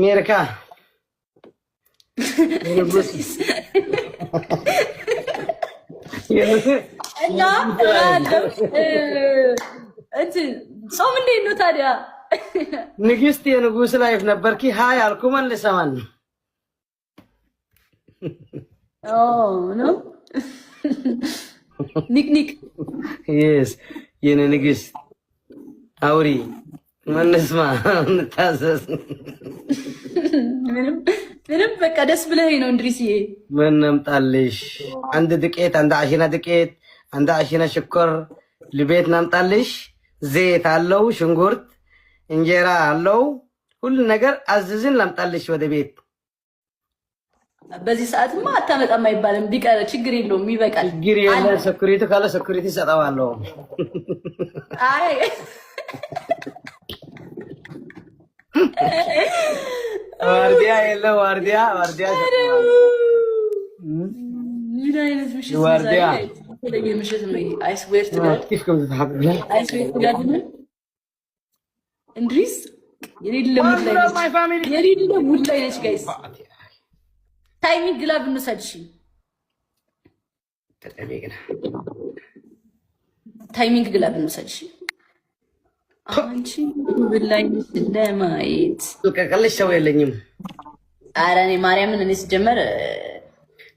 አሜሪካ እና ጾም እንዴት ነው ታዲያ? ንግስት የንጉስ ላይፍ ነበርኪ? ሃይ አልኩ መልሰማን ነው ኒክ yes የኔ ንግስት አውሪ ማንስማ እንታዘዝ ምንም በቃ ደስ ብለህ ነው እንድሪስዬ። ምን ናምጣልሽ? አንድ ድቄት፣ አንድ አሽና ድቄት፣ አንድ አሽና ሽኮር ልቤት ናምጣልሽ። ዘይት አለው፣ ሽንኩርት፣ እንጀራ አለው፣ ሁሉ ነገር አዝዝን ላምጣልሽ ወደ ቤት። በዚህ ሰዓትማ አታመጣም አይባልም። ቢቀር ችግር የለውም ይበቃል። ችግር የለም። ሰኩሪቲ ካለ ሰኩሪቲ ሰጣዋለሁ። አይ ዋርዲያ የለም። ዋርዲያ ምን አይነት ምሽት ዋርዲያ ለየ ምሽት ነው። አይስዌር ትጋድም እንድሪስ የሌለ ሙድ ላይ ነች ጋይስ። ታይሚንግ ግላብ እንውሰድሽ። ታይሚንግ ግላብ እንውሰድሽ። አንቺ ብላይ ለማየት ልቀቀልሽ ሰው የለኝም። ኧረ እኔ ማርያምን እኔ ስጀመር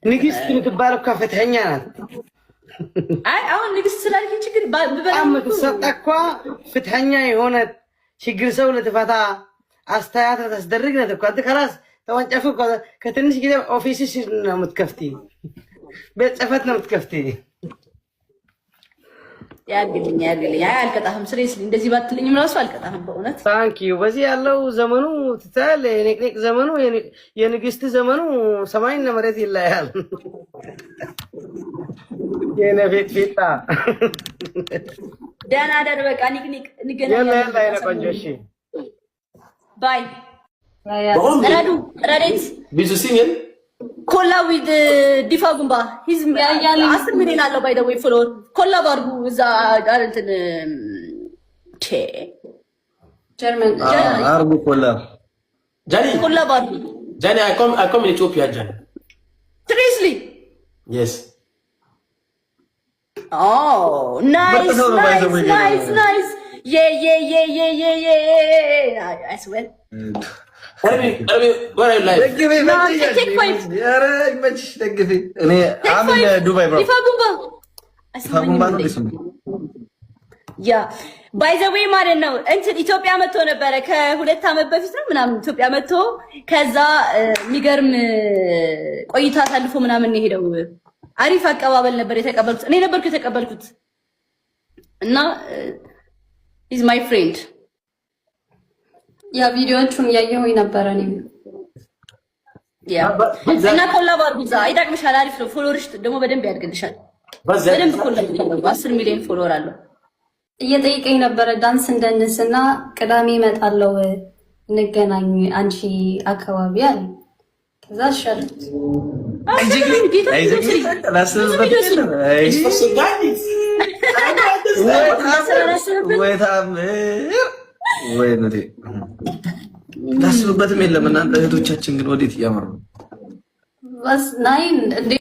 ንግስት የምትባለው እኮ ፍትኸኛ ናት። አይ አሁን ንግስት ስላልከኝ ችግር በጣም የምትሰጠው እኮ ፍትኸኛ የሆነ ችግር ሰው ለተፈታ አስተያየት ታስደርግ ነው እኮ። አንተ ከራስ ተወንጨፉ ከትንሽ ጊዜ ኦፊስሽ ነው የምትከፍቲ፣ ቤት ጽሕፈት ነው የምትከፍቲ። ያግልኝ አይ አልቀጣህም። ስሬስ እንደዚህ ባትልኝም ራሱ አልቀጣህም በእውነት ታንኪዩ። በዚህ ያለው ዘመኑ ትታል የኔቅኔቅ ዘመኑ የንግስት ዘመኑ ሰማይና መሬት ይለያል። የኔ ፊጣ ደህና ደር በቃ ኒክኒክ እንገናኛለን። ያለ አይነ ቆንጆ እሺ ባይ ረዴት ቢዙ ሲንግል ኮላ ዊዝ ዲፋ ጉምባ ሂዝ 10 ሚሊዮን አለው ባይ ዘ ዌይ ፎሎወር ኮላ ባርጉ እዛ እንትን ጀርመን አርጉ ኮላ ባርጉ ጃኒ I come in Ethiopia Jani. Seriously? Yes. Oh, nice. Yeah. I swear. Arbi, where are you live? Take 5. I'm in Dubai, bro. ያ ባይ ዘ ዌይ ማለት ነው እንትን ኢትዮጵያ መጥቶ ነበረ ከ2 ዓመት በፊት ነው ምናምን ኢትዮጵያ መጥቶ ከዛ የሚገርም ቆይታ አሳልፎ ምናምን ሄደው አሪፍ አቀባበል ነበር የተቀበልኩት። እኔ ነበርኩ የተቀበልኩት እና ኢዝ ማይ ፍሬንድ ያ ቪዲዮቹን ያየሁኝ ነበር እኔ ያ እና ኮላባር ጉዛ ይጠቅምሻል። አሪፍ ነው። ፎሎወርሽ ደግሞ በደንብ ያድግልሻል። በደንብ ኮላባር 10 ሚሊዮን ፎሎወር አለው። እየጠየቀኝ ነበረ ዳንስ እንደንስና ቅዳሜ እመጣለሁ እንገናኝ አንቺ አካባቢ አለ። ከዛ ሸርት ታስብበትም የለም። እናንተ እህቶቻችን ግን ወዴት እያመሩ በስ ናይ እንዴ